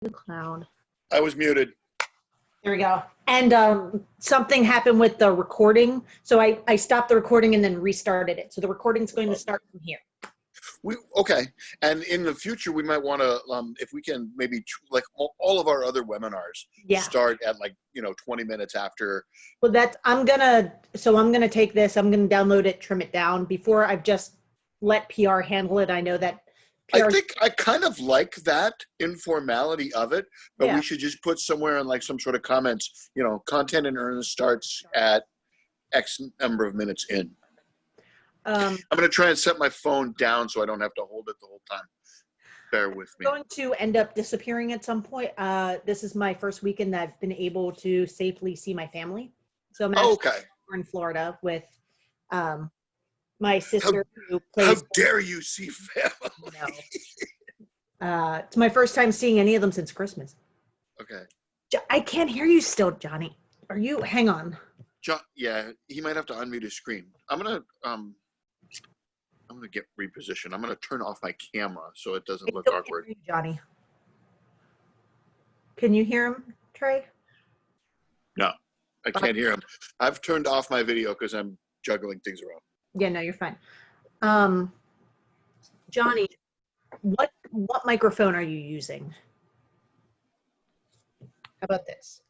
the cloud. I was muted. There we go. And something happened with the recording. So I stopped the recording and then restarted it. So the recording's going to start from here. Okay. And in the future, we might want to, if we can maybe like all of our other webinars start at 20 minutes after. Well, I'm going to take this, I'm going to download it, trim it down. Before I've just let PR handle it. I know that I think I kind of like that informality of it, but we should just put somewhere in like some sort of comments, content and earnings starts at X number of minutes in. I'm going to try and set my phone down so I don't have to hold it the whole time. Bear with me. I'm going to end up disappearing at some point. This is my first weekend that I've been able to safely see my family. So I'm actually in Florida with my sister who plays. How dare you see family? It's my first time seeing any of them since Christmas. Okay. I can't hear you still, Johnny. Are you? Hang on. Yeah, he might have to unmute his screen. I'm gonna get repositioned. I'm gonna turn off my camera so it doesn't look awkward. Hear you, Johnny. Can you hear him, Trey? No, I can't hear him. I've turned off my video because I'm juggling things around. Yeah, no, you're fine. Johnny, what microphone are you using? How about this?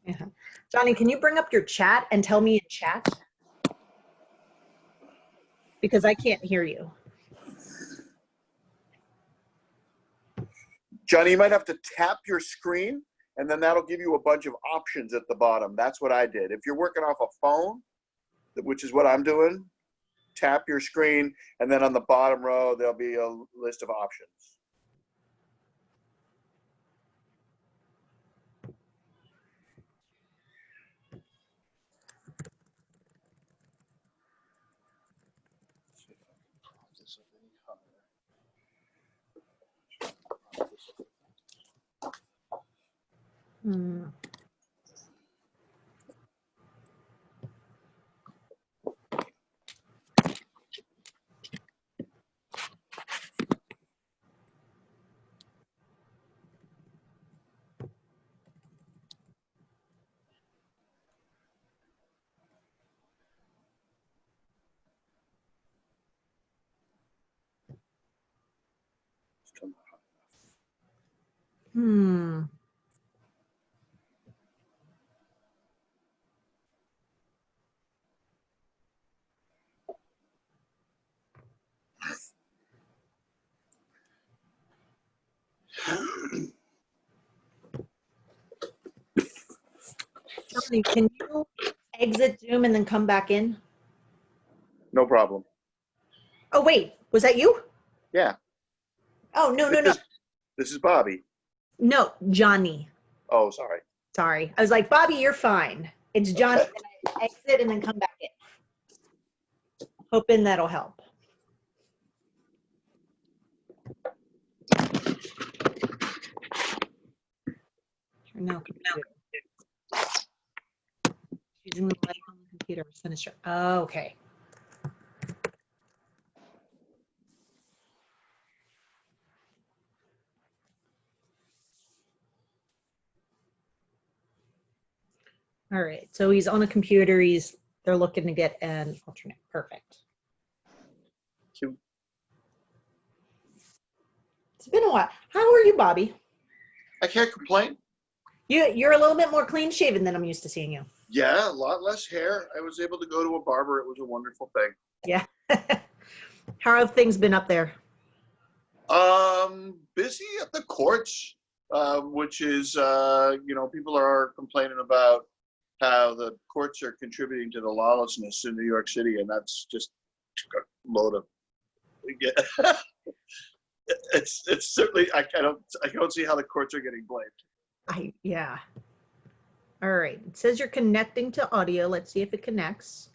Yeah. Johnny, can you bring up your chat and tell me in chat? Because I can't hear you. Johnny, you might have to tap your screen and then that'll give you a bunch of options at the bottom. That's what I did. If you're working off a phone, which is what I'm doing, tap your screen and then on the bottom row, there'll be a list of options. Johnny, can you exit Zoom and then come back in? No problem. Oh, wait, was that you? Yeah. Oh, no. This is Bobby. No, Johnny. Oh, sorry. Sorry. I was like, Bobby, you're fine. It's Johnny. Okay. Exit and then come back in. Hoping that'll help. No. Using the light on the computer. Oh, okay. All right. So he's on a computer. They're looking to get an alternate. Perfect. Cute. It's been a while. How are you, Bobby? I can't complain. You're a little bit more clean shaven than I'm used to seeing you. Yeah, a lot less hair. I was able to go to a barber. It was a wonderful thing. Yeah. How have things been up there? Busy at the courts, which is, people are complaining about how the courts are contributing to the lawlessness in New York City, and that's just a load of. Yeah. It's certainly I don't see how the courts are getting blamed. Yeah. All right. It says you're connecting to audio. Let's see if it connects.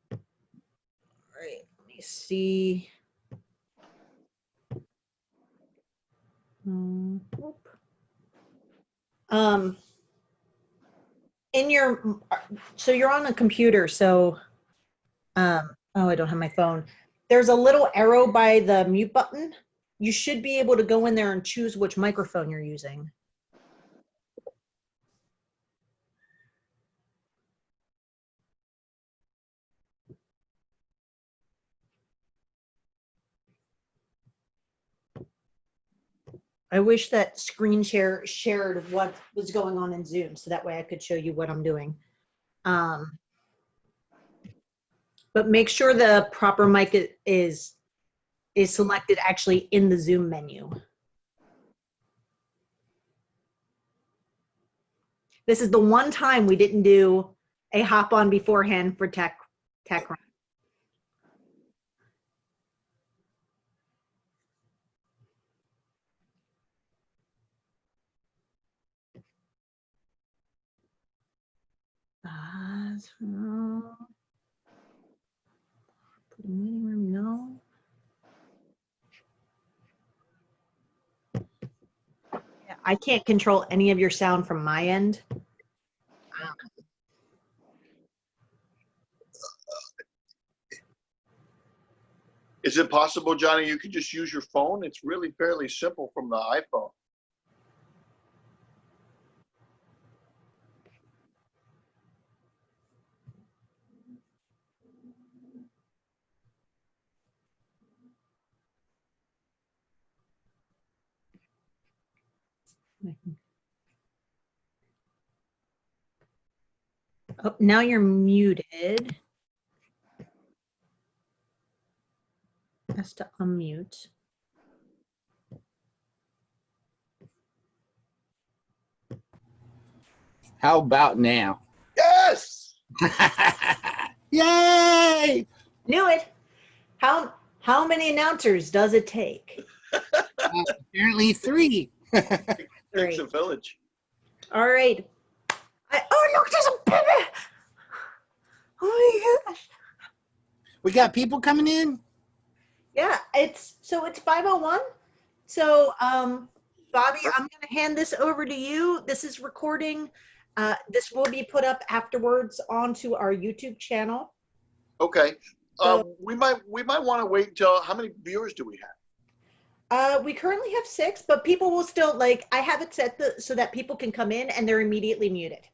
All right. Let me see. In your, so you're on a computer, so, oh, I don't have my phone. There's a little arrow by the mute button. You should be able to go in there and choose which microphone you're using. I wish that screen share shared what was going on in Zoom, so that way I could show you what I'm doing. But make sure the proper mic is selected actually in the Zoom menu. This is the one time we didn't do a hop on beforehand for tech run. Meeting room, no. Yeah, I can't control any of your sound from my end. Is it possible, Johnny, you could just use your phone? It's really fairly simple from the iPhone. Oh, now you're muted. Has to unmute. How about now? Yes! Yay! Knew it. How many announcers does it take? Apparently 3. Takes a village. All right. Oh, look, there's a baby. Oh my gosh. We got people coming in? Yeah, it's 5:01. So, Bobby, I'm going to hand this over to you. This is recording. This will be put up afterwards onto our YouTube channel. Okay. We might want to wait until, how many viewers do we have? We currently have 6, but people will still, like, I have it set so that people can come in and they're immediately muted.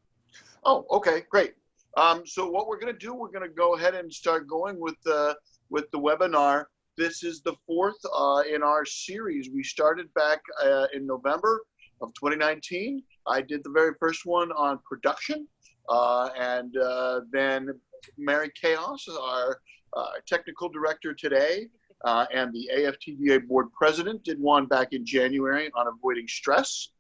Oh, okay, great. So what we're going to do, we're going to go ahead and start going with the webinar. This is the 4th in our series. We started back in November of 2019. I did the very first one on production, and then Mary Chaos, our technical director today, and the AFTDA board president did one back in January on avoiding stress.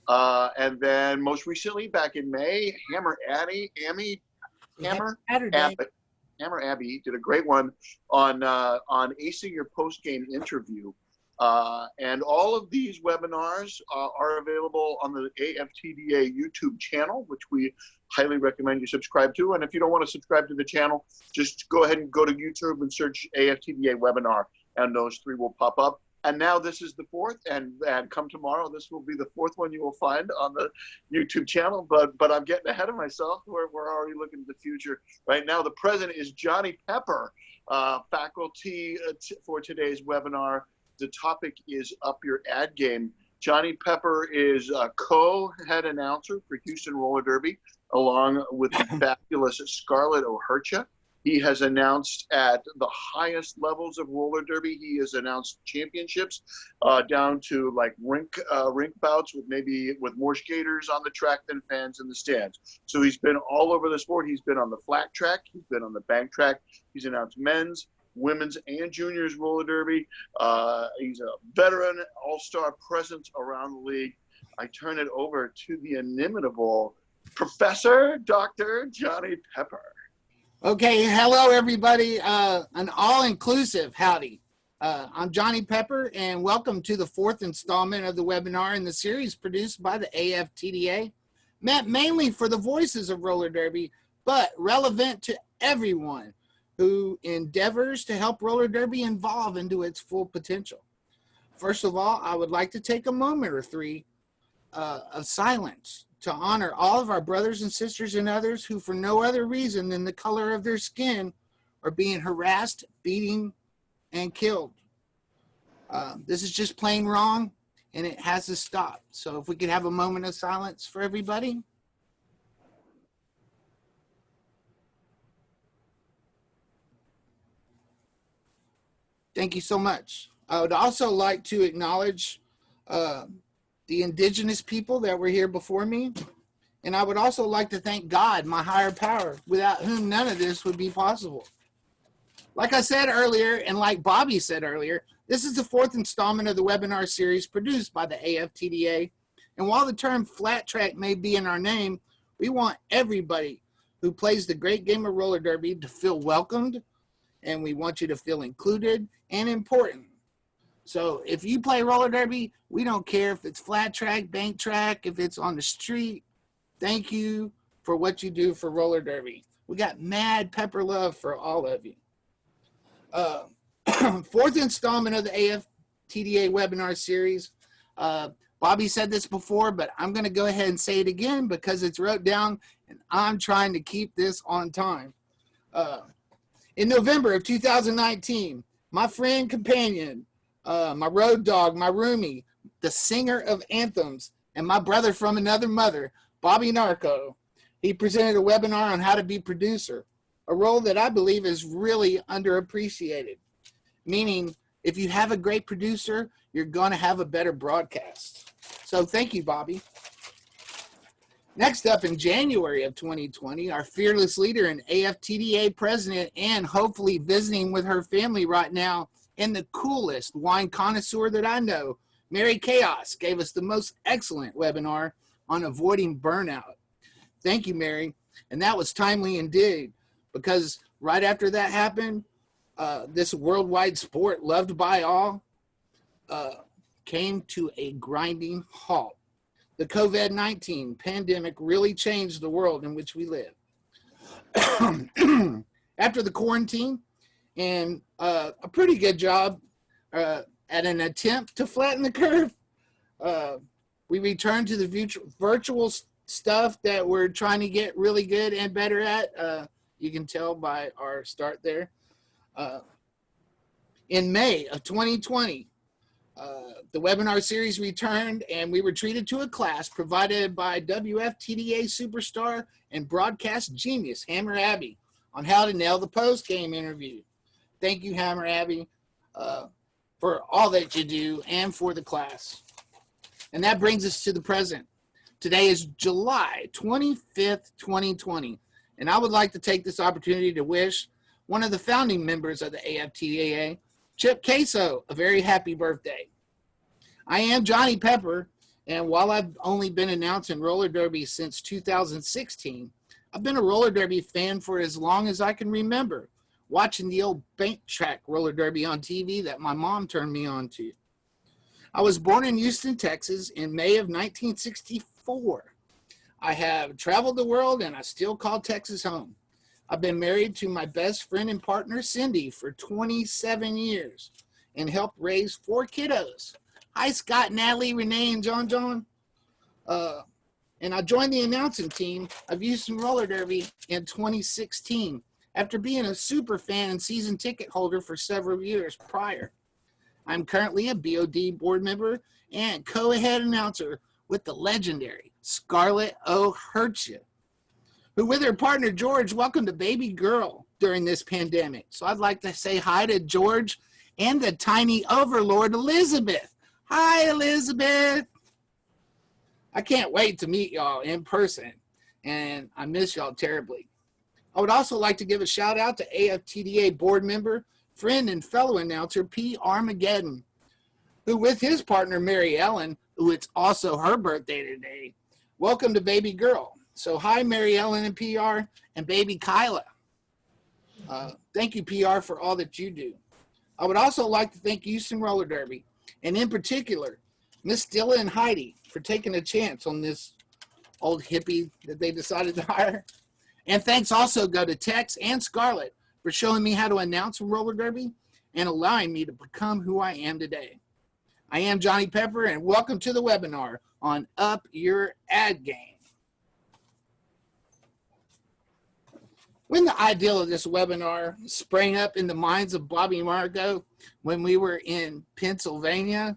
And then most recently back in May, Hammer Abby did a great one on acing your post-game interview. And all of these webinars are available on the AFTDA YouTube channel, which we highly recommend you subscribe to. And if you don't want to subscribe to the channel, just go ahead and go to YouTube and search AFTDA webinar, and those 3 will pop up. And now this is the 4th, and come tomorrow, this will be the 4th one you will find on the YouTube channel. But I'm getting ahead of myself. We're already looking at the future. Right now, the president is Johnny Pepper, faculty for today's webinar. The topic is Up Your Ad Game. Johnny Pepper is a co-head announcer for Houston Roller Derby, along with the fabulous Scarlett O'Hurcha. He has announced at the highest levels of roller derby. He has announced championships down to like rink bouts with more skaters on the track than fans in the stands. So he's been all over the sport. He's been on the flat track. He's been on the bank track. He's announced men's, women's, and juniors roller derby. He's a veteran all-star presence around the league. I turn it over to the inimitable Professor Dr. Johnny Pepper. Okay, hello everybody. An all-inclusive howdy. I'm Johnny Pepper, and welcome to the 4th installment of the webinar in the series produced by the AFTDA, meant mainly for the voices of roller derby, but relevant to everyone who endeavors to help roller derby evolve into its full potential. First of all, I would like to take a moment or 3 of silence to honor all of our brothers and sisters and others who, for no other reason than the color of their skin, are being harassed, beaten, and killed. This is just plain wrong, and it has to stop. So if we could have a moment of silence for everybody. Thank you so much. I would also like to acknowledge the indigenous people that were here before me. And I would also like to thank God, my higher power, without whom none of this would be possible. Like I said earlier, and like Bobby said earlier, this is the fourth installment of the webinar series produced by the AFTDA. And while the term flat track may be in our name, we want everybody who plays the great game of roller derby to feel welcomed, and we want you to feel included and important. So if you play roller derby, we don't care if it's flat track, bank track, if it's on the street. Thank you for what you do for roller derby. We got mad pepper love for all of you. Fourth installment of the AFTDA webinar series. Bobby said this before, but I'm going to go ahead and say it again because it's wrote down and I'm trying to keep this on time. In November of 2019, my friend, companion, my road dog, my roomie, the singer of anthems, and my brother from another mother, Bobby Narco, he presented a webinar on how to be producer, a role that I believe is really underappreciated. Meaning, if you have a great producer, you're going to have a better broadcast. So thank you, Bobby. Next up, in January of 2020, our fearless leader and AFTDA president, and hopefully visiting with her family right now, and the coolest wine connoisseur that I know, Mary Chaos, gave us the most excellent webinar on avoiding burnout. Thank you, Mary. And that was timely indeed, because right after that happened, this worldwide sport loved by all came to a grinding halt. The COVID-19 pandemic really changed the world in which we live. After the quarantine and a pretty good job at an attempt to flatten the curve, we returned to the virtual stuff that we're trying to get really good and better at. You can tell by our start there. In May of 2020, the webinar series returned, and we were treated to a class provided by WFTDA superstar and broadcast genius Hammer Abby on how to nail the post-game interview. Thank you, Hammer Abby, for all that you do and for the class. And that brings us to the present. Today is July 25th, 2020, and I would like to take this opportunity to wish one of the founding members of the AFTDA, Chip Queso, a very happy birthday. I am Johnny Pepper, and while I've only been announcing roller derby since 2016, I've been a roller derby fan for as long as I can remember, watching the old bank track roller derby on TV that my mom turned me on to. I was born in Houston, Texas in May of 1964. I have traveled the world, and I still call Texas home. I've been married to my best friend and partner, Cindy, for 27 years and helped raise 4 kiddos. Hi, Scott, Natalie, Renee, and John. And I joined the announcing team of Houston Roller Derby in 2016 after being a super fan and season ticket holder for several years prior. I'm currently a BOD board member and co-head announcer with the legendary Scarlett O'Hurcha, who with her partner George welcomed a baby girl during this pandemic. So I'd like to say hi to George and the tiny overlord Elizabeth. Hi, Elizabeth. I can't wait to meet y'all in person, and I miss y'all terribly. I would also like to give a shout out to AFTDA board member, friend, and fellow announcer P. Armageddon, who with his partner Mary Ellen, who it's also her birthday today, welcomed a baby girl. So hi, Mary Ellen and PR, and baby Kyla. Thank you, PR, for all that you do. I would also like to thank Houston Roller Derby, and in particular, Miss Dilla and Heidi for taking a chance on this old hippie that they decided to hire. And thanks also go to Tex and Scarlett for showing me how to announce roller derby and allowing me to become who I am today. I am Johnny Pepper, and welcome to the webinar, on Up Your Ad Game. When the idea of this webinar sprang up in the minds of Bobby and Margot when we were in Pennsylvania,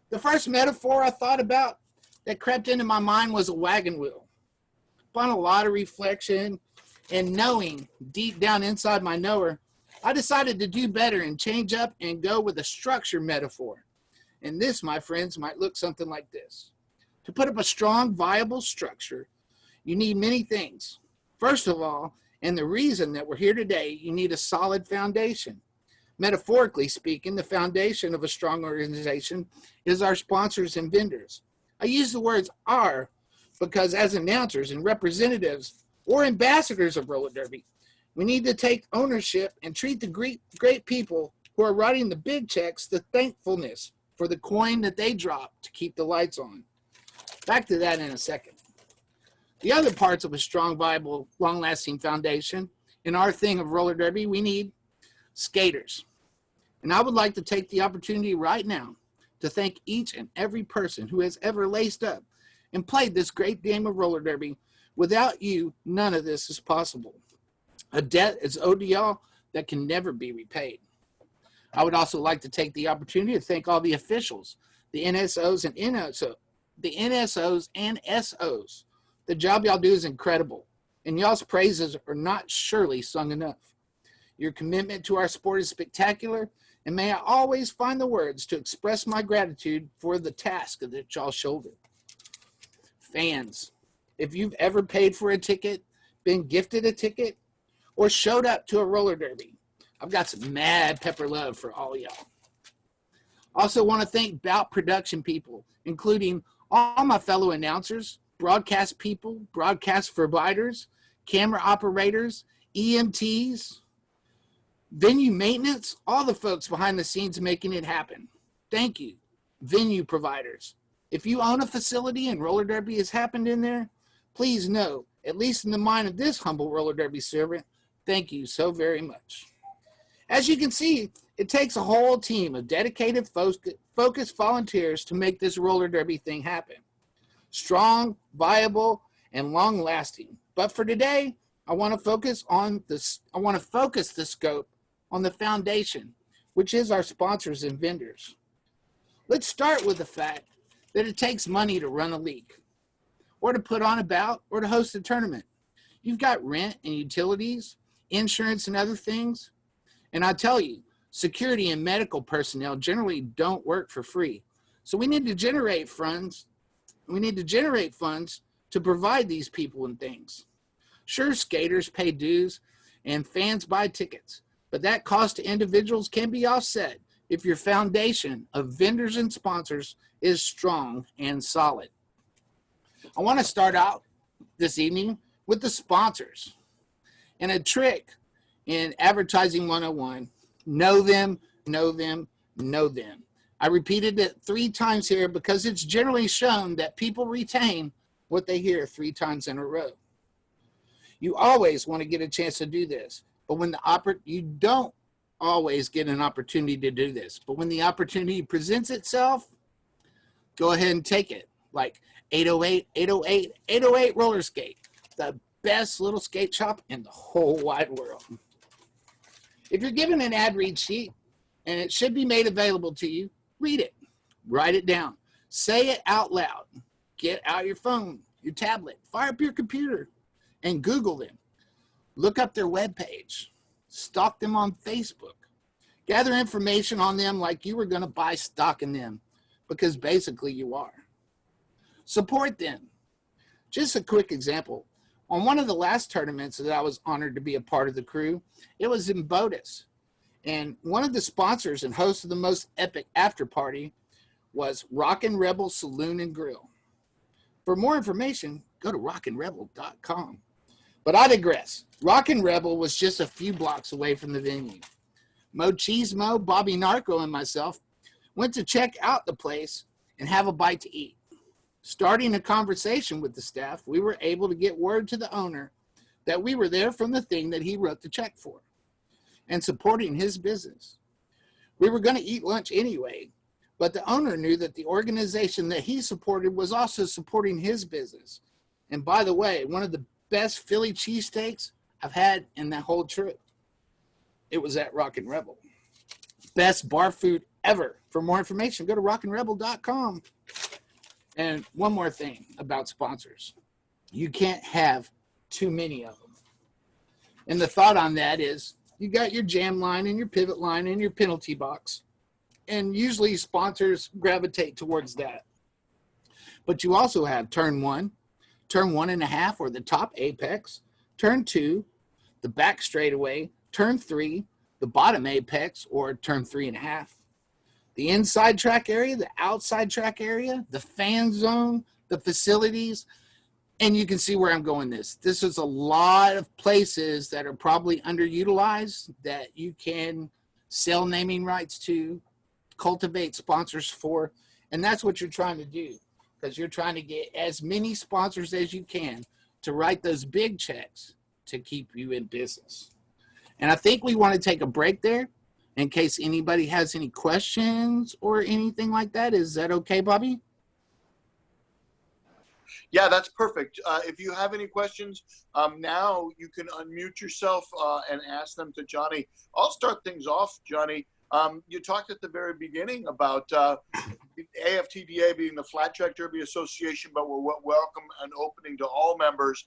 the first metaphor I thought about that crept into my mind was a wagon wheel. Upon a lot of reflection and knowing deep down inside my knower, I decided to do better and change up and go with a structure metaphor. And this, my friends, might look something like this. To put up a strong, viable structure, you need many things. First of all, and the reason that we're here today, you need a solid foundation. Metaphorically speaking, the foundation of a strong organization is our sponsors and vendors. I use the words "our" because as announcers and representatives or ambassadors of roller derby, we need to take ownership and treat the great people who are writing the big checks the thankfulness for the coin that they drop to keep the lights on. Back to that in a second. The other parts of a strong, viable, long-lasting foundation in our thing of roller derby, we need skaters. And I would like to take the opportunity right now to thank each and every person who has ever laced up and played this great game of roller derby. Without you, none of this is possible. A debt is owed to y'all that can never be repaid. I would also like to take the opportunity to thank all the officials, the NSOs and SOs. The job y'all do is incredible, and y'all's praises are not surely sung enough. Your commitment to our sport is spectacular, and may I always find the words to express my gratitude for the task that y'all shoulder. Fans, if you've ever paid for a ticket, been gifted a ticket, or showed up to a roller derby, I've got some mad pepper love for all y'all. Also want to thank Bout production people, including all my fellow announcers, broadcast people, broadcast providers, camera operators, EMTs, venue maintenance, all the folks behind the scenes making it happen. Thank you, venue providers. If you own a facility and roller derby has happened in there, please know, at least in the mind of this humble roller derby servant, thank you so very much. As you can see, it takes a whole team of dedicated, focused volunteers to make this roller derby thing happen. Strong, viable, and long-lasting. But for today, I want to focus the scope on the foundation, which is our sponsors and vendors. Let's start with the fact that it takes money to run a league, or to put on a bout, or to host a tournament. You've got rent and utilities, insurance and other things. And I tell you, security and medical personnel generally don't work for free. So we need to generate funds. We need to generate funds to provide these people and things. Sure, skaters pay dues and fans buy tickets, but that cost to individuals can be offset if your foundation of vendors and sponsors is strong and solid. I want to start out this evening with the sponsors. And a trick in Advertising 101, know them, know them, know them. I repeated it 3 times here because it's generally shown that people retain what they hear 3 times in a row. You always want to get a chance to do this, but when you don't always get an opportunity to do this, but when the opportunity presents itself, go ahead and take it. Like 808 roller skate, the best little skate shop in the whole wide world. If you're given an ad read sheet and it should be made available to you, read it, write it down, say it out loud, get out your phone, your tablet, fire up your computer, and Google them. Look up their webpage, stalk them on Facebook, gather information on them like you were going to buy stock in them, because basically you are. Support them. Just a quick example. On one of the last tournaments that I was honored to be a part of the crew, it was in Botus. And one of the sponsors and hosts of the most epic after party was Rockin' Rebel Saloon and Grill. For more information, go to rockinrebel.com. But I digress. Rockin' Rebel was just a few blocks away from the venue. Mo Cheesemo, Bobby Narco, and myself went to check out the place and have a bite to eat. Starting a conversation with the staff, we were able to get word to the owner that we were there from the thing that he wrote the check for and supporting his business. We were going to eat lunch anyway, But the owner knew that the organization that he supported was also supporting his business. And by the way, one of the best Philly cheesesteaks I've had in that whole trip, it was at Rockin' Rebel. Best bar food ever. For more information, go to rockandrebel.com. And one more thing about sponsors. You can't have too many of them. And the thought on that is you got your jam line and your pivot line and your penalty box. And usually sponsors gravitate towards that. But you also have turn 1, turn 1.5 or the top apex, turn 2, the back straightaway, turn 3, the bottom apex or turn 3.5, the inside track area, the outside track area, the fan zone, the facilities. And you can see where I'm going this. This is a lot of places that are probably underutilized that you can sell naming rights to, cultivate sponsors for, and that's what you're trying to do, because you're trying to get as many sponsors as you can to write those big checks to keep you in business. And I think we want to take a break there in case anybody has any questions or anything like that. Is that okay, Bobby? Yeah, that's perfect. If you have any questions, now you can unmute yourself and ask them to Johnny. I'll start things off, Johnny. You talked at the very beginning about AFTDA being the Flat Track Derby Association, but we're welcome and opening to all members.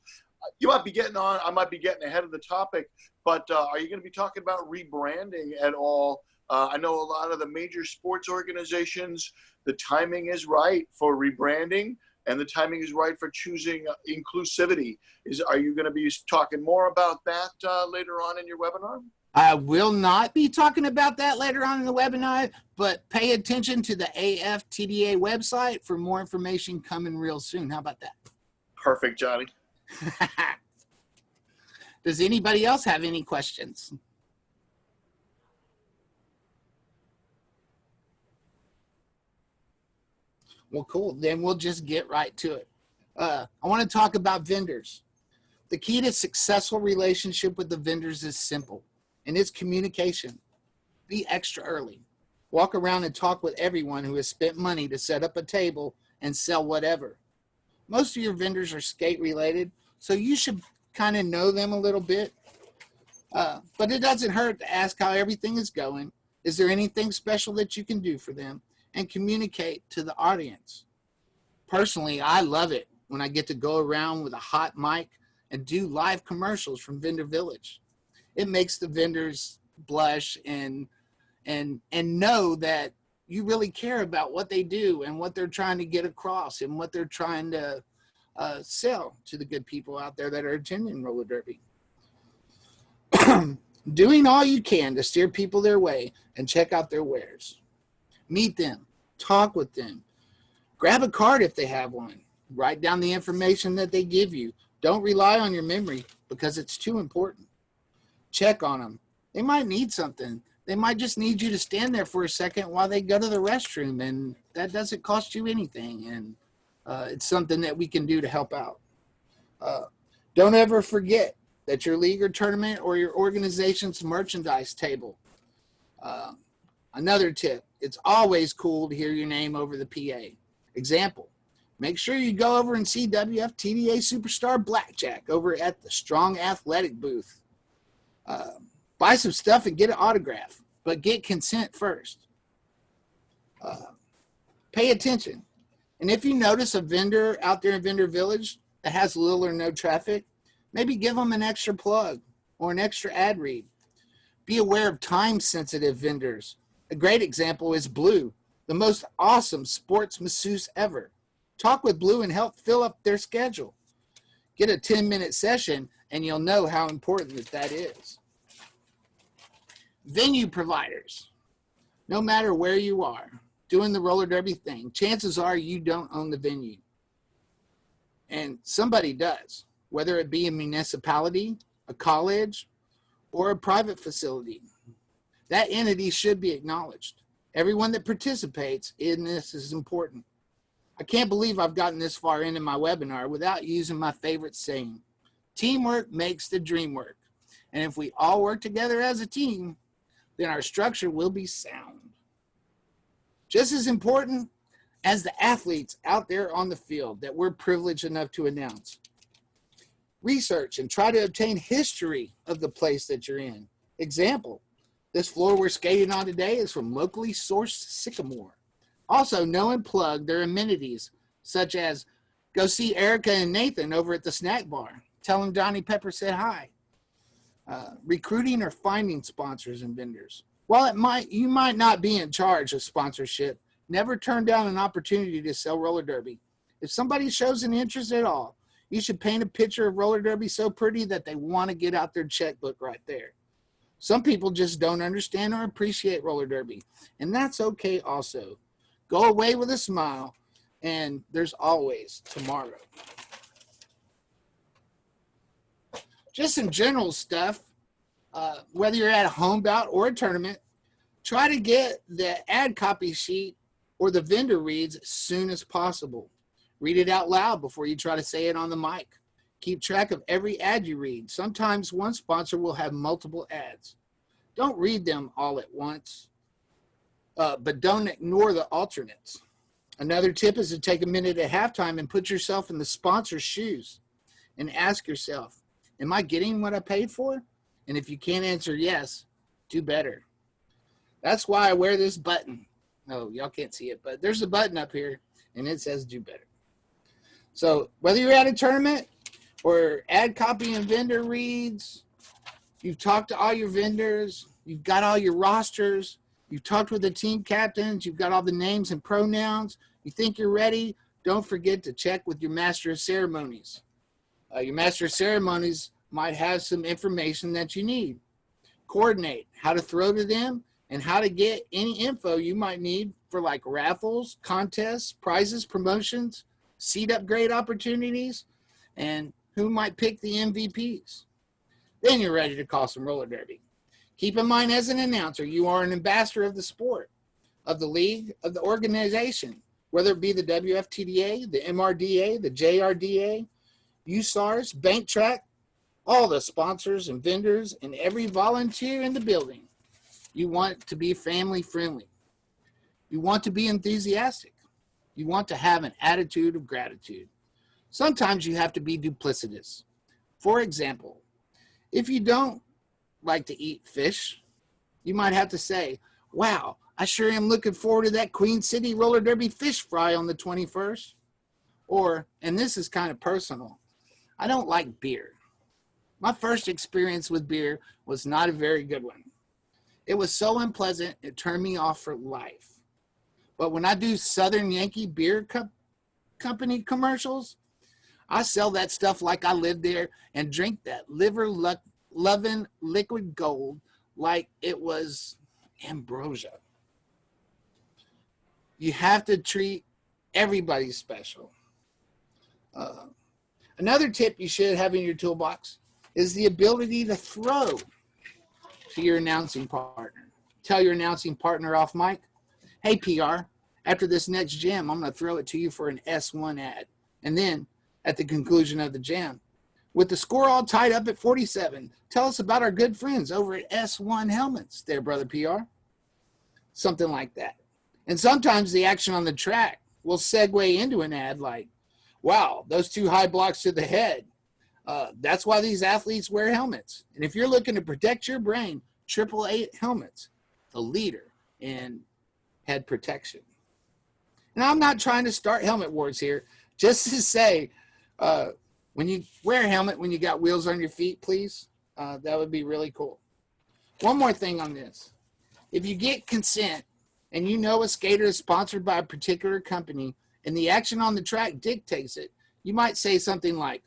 You might be getting on, I might be getting ahead of the topic, but are you going to be talking about rebranding at all? I know a lot of the major sports organizations, the timing is right for rebranding. And the timing is right for choosing inclusivity. Are you going to be talking more about that later on in your webinar? I will not be talking about that later on in the webinar, but pay attention to the AFTDA website for more information coming real soon. How about that? Perfect, Johnny. Does anybody else have any questions? Well, cool. Then we'll just get right to it. I want to talk about vendors. The key to successful relationship with the vendors is simple, and it's communication. Be extra early. Walk around and talk with everyone who has spent money to set up a table and sell whatever. Most of your vendors are skate related, so you should kind of know them a little bit. But it doesn't hurt to ask how everything is going. Is there anything special that you can do for them? And communicate to the audience. Personally, I love it when I get to go around with a hot mic and do live commercials from Vendor Village. It makes the vendors blush and know that you really care about what they do and what they're trying to get across and what they're trying to sell to the good people out there that are attending roller derby. Doing all you can to steer people their way and check out their wares. Meet them, talk with them, grab a card if they have one, write down the information that they give you. Don't rely on your memory because it's too important. Check on them. They might need something. They might just need you to stand there for a second while they go to the restroom, and that doesn't cost you anything, and it's something that we can do to help out. Don't ever forget that your league or tournament or your organization's merchandise table. Another tip, it's always cool to hear your name over the PA. Example, make sure you go over and see WFTDA Superstar Blackjack over at the Strong Athletic booth. Buy some stuff and get an autograph, but get consent first. Pay attention. And if you notice a vendor out there in Vendor Village that has little or no traffic, maybe give them an extra plug or an extra ad read. Be aware of time-sensitive vendors. A great example is Blue, the most awesome sports masseuse ever. Talk with Blue and help fill up their schedule. Get a 10-minute session and you'll know how important that is. Venue providers. No matter where you are doing the roller derby thing, chances are you don't own the venue. And somebody does, whether it be a municipality, a college, or a private facility. That entity should be acknowledged. Everyone that participates in this is important. I can't believe I've gotten this far into my webinar without using my favorite saying. Teamwork makes the dream work. And if we all work together as a team, then our structure will be sound. just as important as the athletes out there on the field that we're privileged enough to announce. Research and try to obtain history of the place that you're in. Example, this floor we're skating on today is from locally sourced sycamore. Also, know and plug their amenities, such as go see Erica and Nathan over at the snack bar. Tell them Johnny Pepper said hi. Recruiting or finding sponsors and vendors. While you might not be in charge of sponsorship, never turn down an opportunity to sell roller derby. If somebody shows an interest at all, you should paint a picture of roller derby so pretty that they want to get out their checkbook right there. Some people just don't understand or appreciate roller derby, and that's okay also. Go away with a smile, and there's always tomorrow. Just some general stuff, whether you're at a home bout or a tournament, try to get the ad copy sheet or the vendor reads as soon as possible. Read it out loud before you try to say it on the mic. Keep track of every ad you read. Sometimes one sponsor will have multiple ads. Don't read them all at once, but don't ignore the alternates. Another tip is to take a minute at halftime and put yourself in the sponsor's shoes and ask yourself, am I getting what I paid for? And if you can't answer yes, do better. That's why I wear this button. No, y'all can't see it, but there's a button up here, and it says do better. So whether you're at a tournament or ad copy and vendor reads, you've talked to all your vendors, you've got all your rosters, you've talked with the team captains, you've got all the names and pronouns, you think you're ready, don't forget to check with your master of ceremonies. Your master of ceremonies might have some information that you need. Coordinate how to throw to them and how to get any info you might need for like raffles, contests, prizes, promotions, seat upgrade opportunities, and who might pick the MVPs. Then you're ready to call some roller derby. Keep in mind as an announcer, you are an ambassador of the sport, of the league, of the organization, whether it be the WFTDA, the MRDA, the JRDA, USARS, Bank Track, all the sponsors and vendors, and every volunteer in the building. You want to be family friendly. You want to be enthusiastic. You want to have an attitude of gratitude. Sometimes you have to be duplicitous. For example, if you don't like to eat fish, you might have to say, wow, I sure am looking forward to that Queen City Roller Derby fish fry on the 21st. Or, and this is kind of personal, I don't like beer. My first experience with beer was not a very good one. It was so unpleasant, it turned me off for life. But when I do Southern Yankee Beer Company commercials, I sell that stuff like I live there and drink that liver-loving liquid gold like it was ambrosia. You have to treat everybody special. Another tip you should have in your toolbox is the ability to throw to your announcing partner. Tell your announcing partner off mic, hey PR, after this next jam, I'm going to throw it to you for an S1 ad. And then at the conclusion of the jam, with the score all tied up at 47, tell us about our good friends over at S1 Helmets there, brother PR. Something like that. And sometimes the action on the track will segue into an ad like, wow, those two high blocks to the head. That's why these athletes wear helmets. And if you're looking to protect your brain, 888 Helmets, the leader in head protection. And I'm not trying to start helmet wars here, just to say, when you wear a helmet, when you got wheels on your feet, please, that would be really cool. One more thing on this. If you get consent and you know a skater is sponsored by a particular company and the action on the track dictates it, you might say something like,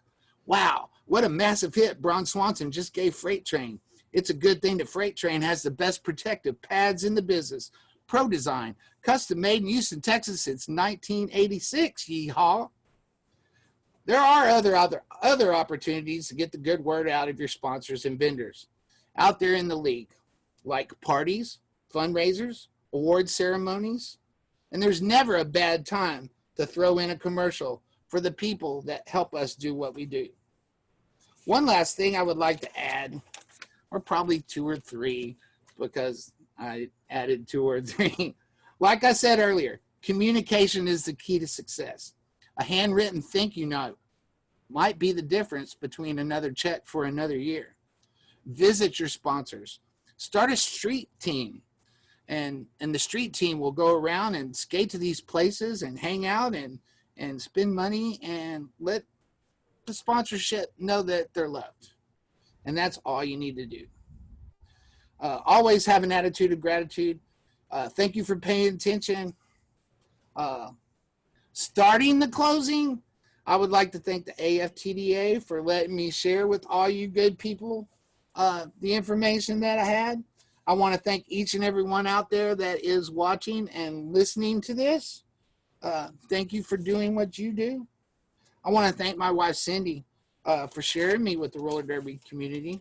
wow, what a massive hit Bron Swanson just gave Freight Train. It's a good thing that Freight Train has the best protective pads in the business. Pro design, custom made in Houston, Texas since 1986, yeehaw. There are other opportunities to get the good word out of your sponsors and vendors out there in the league, like parties, fundraisers, award ceremonies, and there's never a bad time to throw in a commercial for the people that help us do what we do. One last thing I would like to add, or probably two or three, because I added two or three, Like I said earlier, communication is the key to success. A handwritten thank you note might be the difference between another check for another year. Visit your sponsors. Start a street team. And the street team will go around and skate to these places and hang out and spend money and let the sponsorship know that they're loved. And that's all you need to do. Always have an attitude of gratitude. Thank you for paying attention. Starting the closing, I would like to thank the AFTDA for letting me share with all you good people the information that I had. I want to thank each and every one out there that is watching and listening to this. Thank you for doing what you do. I want to thank my wife, Cindy, for sharing me with the roller derby community.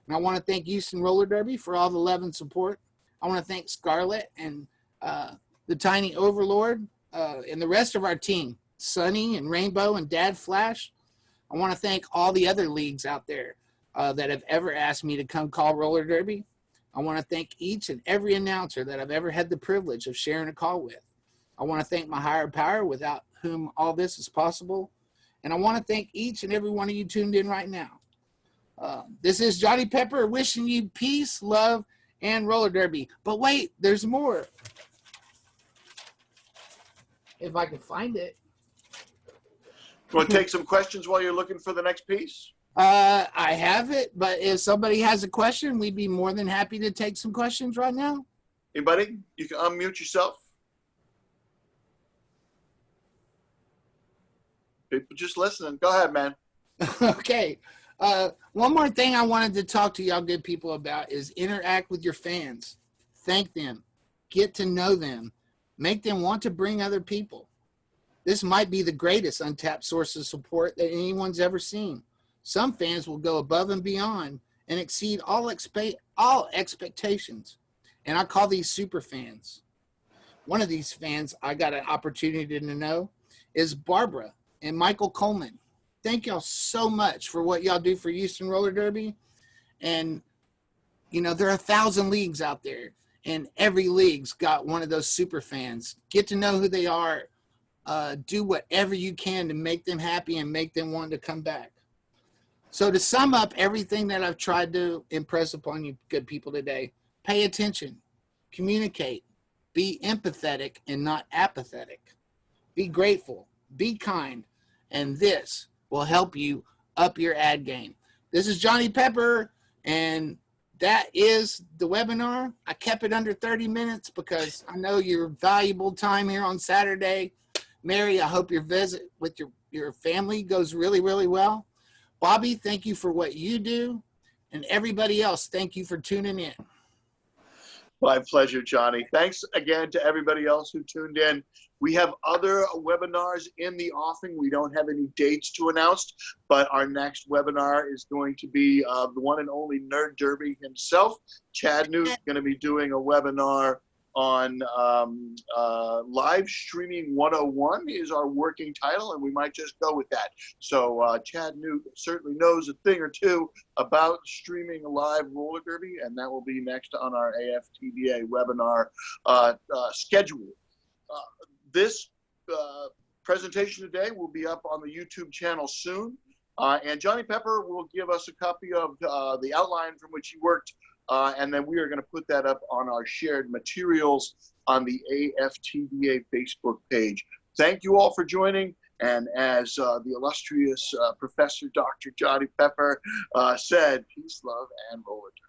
And I want to thank Houston Roller Derby for all the love and support. I want to thank Scarlett and the Tiny Overlord and the rest of our team, Sunny and Rainbow and Dad Flash. I want to thank all the other leagues out there that have ever asked me to come call roller derby. I want to thank each and every announcer that I've ever had the privilege of sharing a call with. I want to thank my higher power without whom all this is possible. And I want to thank each and every one of you tuned in right now. This is Johnny Pepper wishing you peace, love, and roller derby. But wait, there's more. If I can find it. You want to take some questions while you're looking for the next piece? I have it, but if somebody has a question, we'd be more than happy to take some questions right now. Anybody? You can unmute yourself. People just listening. Go ahead, man. Okay. One more thing I wanted to talk to y'all good people about is interact with your fans. Thank them. Get to know them. Make them want to bring other people. This might be the greatest untapped source of support that anyone's ever seen. Some fans will go above and beyond and exceed all expectations. And I call these super fans. One of these fans I got an opportunity to know is Barbara and Michael Coleman. Thank y'all so much for what y'all do for Houston Roller Derby. And, you know, there are 1,000 leagues out there, and every league's got one of those super fans. Get to know who they are. Do whatever you can to make them happy and make them want to come back. So to sum up everything that I've tried to impress upon you good people today, pay attention, communicate, be empathetic and not apathetic. Be grateful, be kind, and this will help you up your ad game. This is Johnny Pepper, and that is the webinar. I kept it under 30 minutes because I know your valuable time here on Saturday. Mary, I hope your visit with your family goes really, really well. Bobby, thank you for what you do. And everybody else, thank you for tuning in. My pleasure, Johnny. Thanks again to everybody else who tuned in. We have other webinars in the offing. We don't have any dates to announce, but our next webinar is going to be the one and only Nerd Derby himself. Chad Newt is going to be doing a webinar on live streaming 101 is our working title, and we might just go with that. So Chad Newt certainly knows a thing or two about streaming a live roller derby, and that will be next on our AFTDA webinar schedule. This presentation today will be up on the YouTube channel soon, and Johnny Pepper will give us a copy of the outline from which he worked. And then we are going to put that up on our shared materials on the AFTDA Facebook page. Thank you all for joining. And as the illustrious Professor Dr. Johnny Pepper said, peace, love, and roller derby.